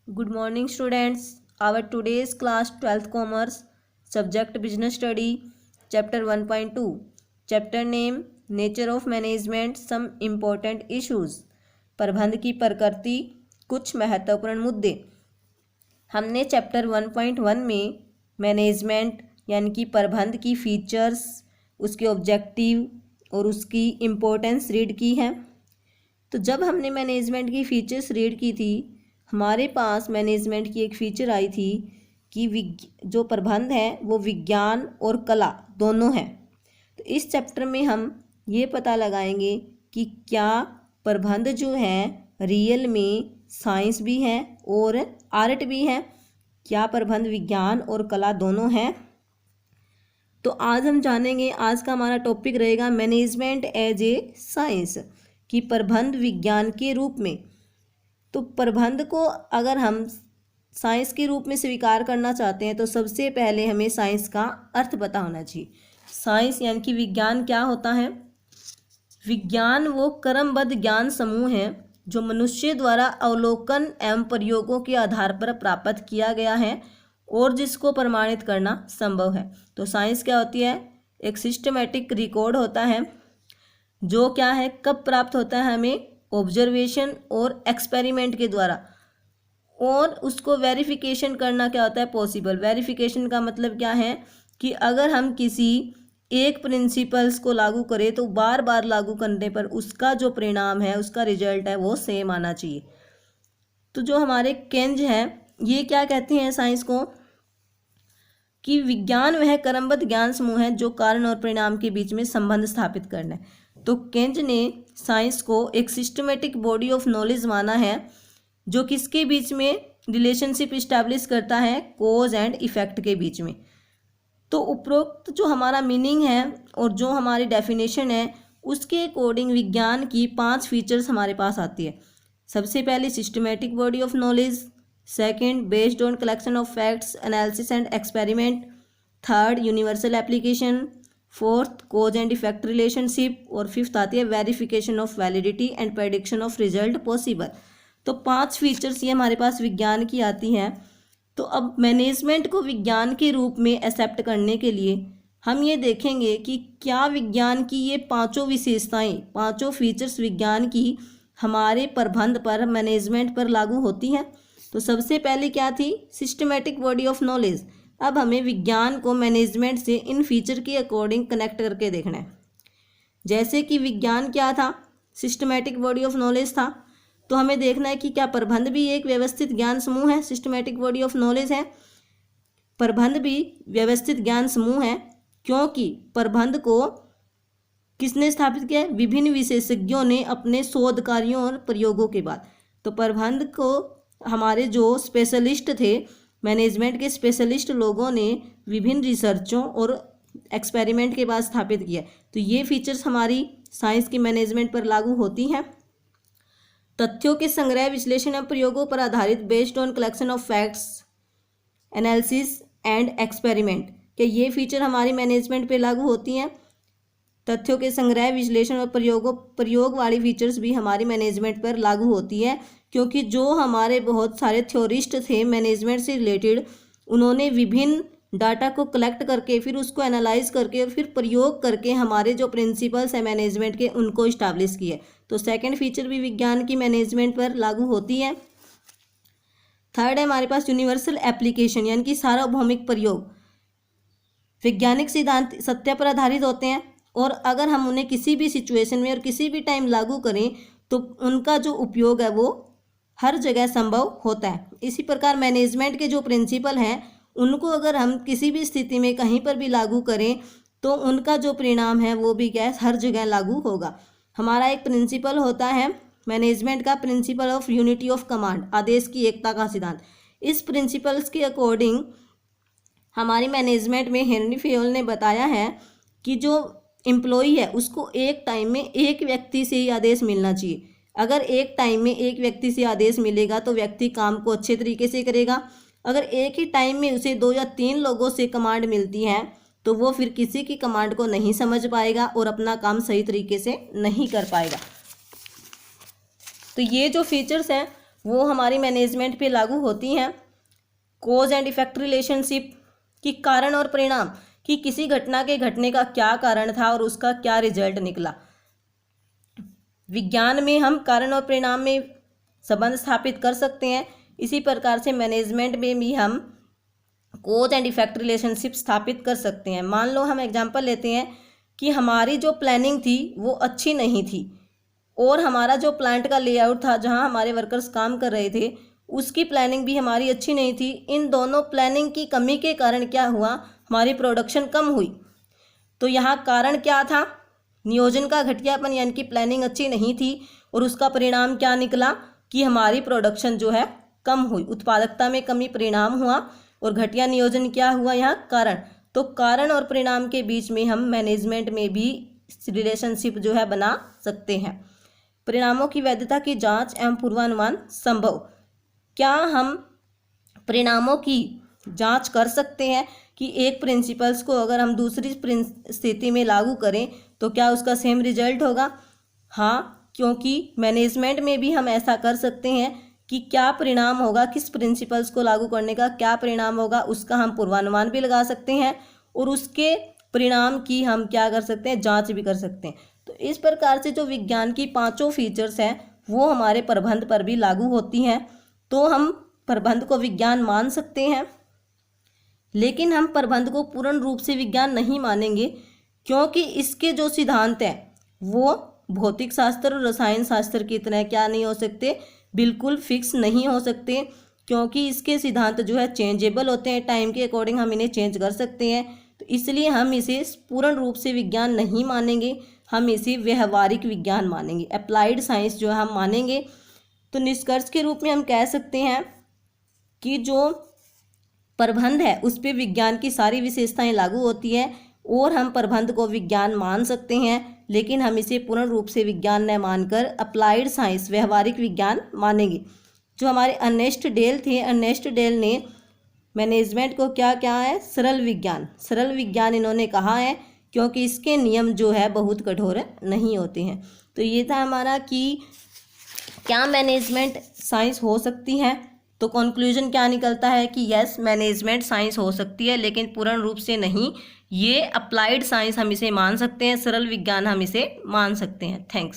Good morning, students. Our today's class 12th Commerce, subject Business Study, Chapter 1.2. Chapter name Nature of Management, some important issues. प्रबंध की प्रकृति, कुछ महत्वपूर्ण मुद्दे. हमने चैप्टर 1.1 में मैनेजमेंट यानी कि प्रबंध की फीचर्स, उसके ऑब्जेक्टिव और उसकी इम्पोर्टेंस रीड की है. तो जब हमने मैनेजमेंट की फीचर्स रीड की थी, हमारे पास मैनेजमेंट की एक फ़ीचर आई थी कि जो प्रबंध है वो विज्ञान और कला दोनों हैं. तो इस चैप्टर में हम ये पता लगाएंगे कि क्या प्रबंध जो है रियल में साइंस भी है और आर्ट भी है, क्या प्रबंध विज्ञान और कला दोनों हैं. तो आज हम जानेंगे, आज का हमारा टॉपिक रहेगा मैनेजमेंट एज ए साइंस, कि प्रबंध विज्ञान के रूप में. तो प्रबंध को अगर हम साइंस के रूप में स्वीकार करना चाहते हैं तो सबसे पहले हमें साइंस का अर्थ पता होना चाहिए. साइंस यानी कि विज्ञान क्या होता है? विज्ञान वो क्रमबद्ध ज्ञान समूह है जो मनुष्य द्वारा अवलोकन एवं प्रयोगों के आधार पर प्राप्त किया गया है और जिसको प्रमाणित करना संभव है. तो साइंस क्या होती है? एक सिस्टमेटिक रिकॉर्ड होता है जो क्या है, कब प्राप्त होता है हमें? ऑब्जर्वेशन और एक्सपेरिमेंट के द्वारा. और उसको वेरिफिकेशन करना क्या होता है? पॉसिबल. वेरिफिकेशन का मतलब क्या है कि अगर हम किसी एक प्रिंसिपल्स को लागू करें तो बार बार लागू करने पर उसका जो परिणाम है, उसका रिजल्ट है, वो सेम आना चाहिए. तो जो हमारे केंज हैं ये क्या कहते हैं साइंस को? कि विज्ञान वह क्रमबद्ध ज्ञान समूह है जो कारण और परिणाम के बीच में संबंध स्थापित करना है. तो केंज ने साइंस को एक सिस्टमेटिक बॉडी ऑफ नॉलेज माना है जो किसके बीच में रिलेशनशिप इस्टेब्लिश करता है? कोज एंड इफेक्ट के बीच में. तो उपरोक्त जो हमारा मीनिंग है और जो हमारी डेफिनेशन है उसके अकॉर्डिंग विज्ञान की 5 फीचर्स हमारे पास आती है. सबसे पहले systematic body of knowledge, second based on collection of facts, analysis and experiment, third universal application, fourth cause and effect relationship, और फिफ्थ आती है verification of validity and prediction of result possible. तो 5 features ये हमारे पास विज्ञान की आती हैं. तो अब मैनेजमेंट को विज्ञान के रूप में एक्सेप्ट करने के लिए हम ये देखेंगे कि क्या विज्ञान की ये 5 विशेषताएं, 5 फीचर्स विज्ञान की हमारे प्रबंध पर, मैनेजमेंट पर लागू होती हैं. तो सबसे पहले क्या थी? Systematic body of knowledge. अब हमें विज्ञान को मैनेजमेंट से इन फीचर के अकॉर्डिंग कनेक्ट करके देखना है. जैसे कि विज्ञान क्या था? सिस्टमेटिक बॉडी ऑफ नॉलेज था. तो हमें देखना है कि क्या प्रबंध भी एक व्यवस्थित ज्ञान समूह है? सिस्टमेटिक बॉडी ऑफ नॉलेज है. प्रबंध भी व्यवस्थित ज्ञान समूह है क्योंकि प्रबंध को किसने स्थापित किया है? विभिन्न विशेषज्ञों ने अपने शोध कार्यों और प्रयोगों के बाद. तो प्रबंध को हमारे जो स्पेशलिस्ट थे, मैनेजमेंट के स्पेशलिस्ट लोगों ने विभिन्न रिसर्चों और एक्सपेरिमेंट के बाद स्थापित किया. तो ये फीचर्स हमारी साइंस की मैनेजमेंट पर लागू होती हैं. तथ्यों के संग्रह, विश्लेषण एवं प्रयोगों पर आधारित, based on collection of facts, analysis and experiment, क्या ये फीचर हमारी मैनेजमेंट पे लागू होती हैं? तथ्यों के संग्रह, विश्लेषण और प्रयोग वाली फीचर्स भी हमारी मैनेजमेंट पर लागू होती है क्योंकि जो हमारे बहुत सारे थ्योरिस्ट थे मैनेजमेंट से रिलेटेड, उन्होंने विभिन्न डाटा को कलेक्ट करके फिर उसको एनालाइज करके और फिर प्रयोग करके हमारे जो प्रिंसिपल्स हैं मैनेजमेंट के, उनको इस्टेब्लिश किए. तो सेकंड फीचर भी विज्ञान की मैनेजमेंट पर लागू होती है. थर्ड है हमारे पास यूनिवर्सल एप्लीकेशन यानी कि सार्वभौमिक प्रयोग. वैज्ञानिक सिद्धांत सत्य पर आधारित होते हैं और अगर हम उन्हें किसी भी सिचुएशन में और किसी भी टाइम लागू करें तो उनका जो उपयोग है वो हर जगह संभव होता है. इसी प्रकार मैनेजमेंट के जो प्रिंसिपल हैं उनको अगर हम किसी भी स्थिति में कहीं पर भी लागू करें तो उनका जो परिणाम है वो भी क्या, हर जगह लागू होगा. हमारा एक प्रिंसिपल होता है मैनेजमेंट का, principle of unity of command, आदेश की एकता का सिद्धांत. इस प्रिंसिपल्स के अकॉर्डिंग हमारी मैनेजमेंट में हेनरी फेयोल ने बताया है कि जो एम्प्लॉई है उसको एक टाइम में एक व्यक्ति से ही आदेश मिलना चाहिए. अगर एक टाइम में एक व्यक्ति से आदेश मिलेगा तो व्यक्ति काम को अच्छे तरीके से करेगा. अगर एक ही टाइम में उसे 2 या 3 लोगों से कमांड मिलती है तो वो फिर किसी की कमांड को नहीं समझ पाएगा और अपना काम सही तरीके से नहीं कर पाएगा. तो ये जो फीचर्स हैं वो हमारी मैनेजमेंट पे लागू होती हैं। कोज एंड इफेक्ट रिलेशनशिप कि कारण और परिणाम, कि किसी घटना के घटने का क्या कारण था और उसका क्या रिजल्ट निकला। विज्ञान में हम कारण और परिणाम में संबंध स्थापित कर सकते हैं, इसी प्रकार से मैनेजमेंट में भी हम कोज एंड इफेक्ट रिलेशनशिप स्थापित कर सकते हैं। मान लो हम एग्जांपल लेते हैं कि हमारी जो प्लानिंग थी वो अच्छी नहीं थी और हमारा जो प्लांट का लेआउट था जहां हमारे वर्कर्स काम कर रहे थे उसकी प्लानिंग भी हमारी अच्छी नहीं थी। इन दोनों प्लानिंग की कमी के कारण क्या हुआ, हमारी प्रोडक्शन कम हुई। तो यहाँ कारण क्या था, नियोजन का घटियापन, यानी कि प्लानिंग अच्छी नहीं थी और उसका परिणाम क्या निकला कि हमारी प्रोडक्शन जो है कम हुई, उत्पादकता में कमी परिणाम हुआ और घटिया नियोजन क्या हुआ यहाँ कारण। तो कारण और परिणाम के बीच में हम मैनेजमेंट में भी रिलेशनशिप जो है बना सकते हैं। परिणामों की वैधता की जांच एवं पूर्वानुमान संभव, क्या हम परिणामों की जांच कर सकते हैं कि एक प्रिंसिपल्स को अगर हम दूसरी स्थिति में लागू करें तो क्या उसका सेम रिजल्ट होगा। हाँ, क्योंकि मैनेजमेंट में भी हम ऐसा कर सकते हैं कि क्या परिणाम होगा, किस प्रिंसिपल्स को लागू करने का क्या परिणाम होगा, उसका हम पूर्वानुमान भी लगा सकते हैं और उसके परिणाम की हम क्या कर सकते हैं, जांच भी कर सकते हैं। तो इस प्रकार से जो विज्ञान की पांचों फीचर्स हैं वो हमारे प्रबंध पर भी लागू होती हैं। तो हम प्रबंध को विज्ञान मान सकते हैं, लेकिन हम प्रबंध को पूर्ण रूप से विज्ञान नहीं मानेंगे, क्योंकि इसके जो सिद्धांत हैं वो भौतिक शास्त्र और रसायन शास्त्र की तरह क्या नहीं हो सकते, बिल्कुल फिक्स नहीं हो सकते, क्योंकि इसके सिद्धांत जो है चेंजेबल होते हैं, टाइम के अकॉर्डिंग हम इन्हें चेंज कर सकते हैं। तो इसलिए हम इसे पूर्ण रूप से विज्ञान नहीं मानेंगे, हम इसे व्यवहारिक विज्ञान मानेंगे, अप्लाइड साइंस जो हम मानेंगे। तो निष्कर्ष के रूप में हम कह सकते हैं कि जो प्रबंध है उस पर विज्ञान की सारी विशेषताएं लागू होती है और हम प्रबंध को विज्ञान मान सकते हैं, लेकिन हम इसे पूर्ण रूप से विज्ञान न मानकर अप्लाइड साइंस व्यवहारिक विज्ञान मानेंगे। जो हमारे अर्नेस्ट डेल थे, अर्नेस्ट डेल ने मैनेजमेंट को क्या कहा है, सरल विज्ञान इन्होंने कहा है, क्योंकि इसके नियम जो है बहुत कठोर नहीं होते हैं। तो ये था हमारा कि क्या मैनेजमेंट साइंस हो सकती है। तो कंक्लूजन क्या निकलता है कि यस, मैनेजमेंट साइंस हो सकती है, लेकिन पूर्ण रूप से नहीं। ये अप्लाइड साइंस हम इसे मान सकते हैं, सरल विज्ञान हम इसे मान सकते हैं। थैंक्स।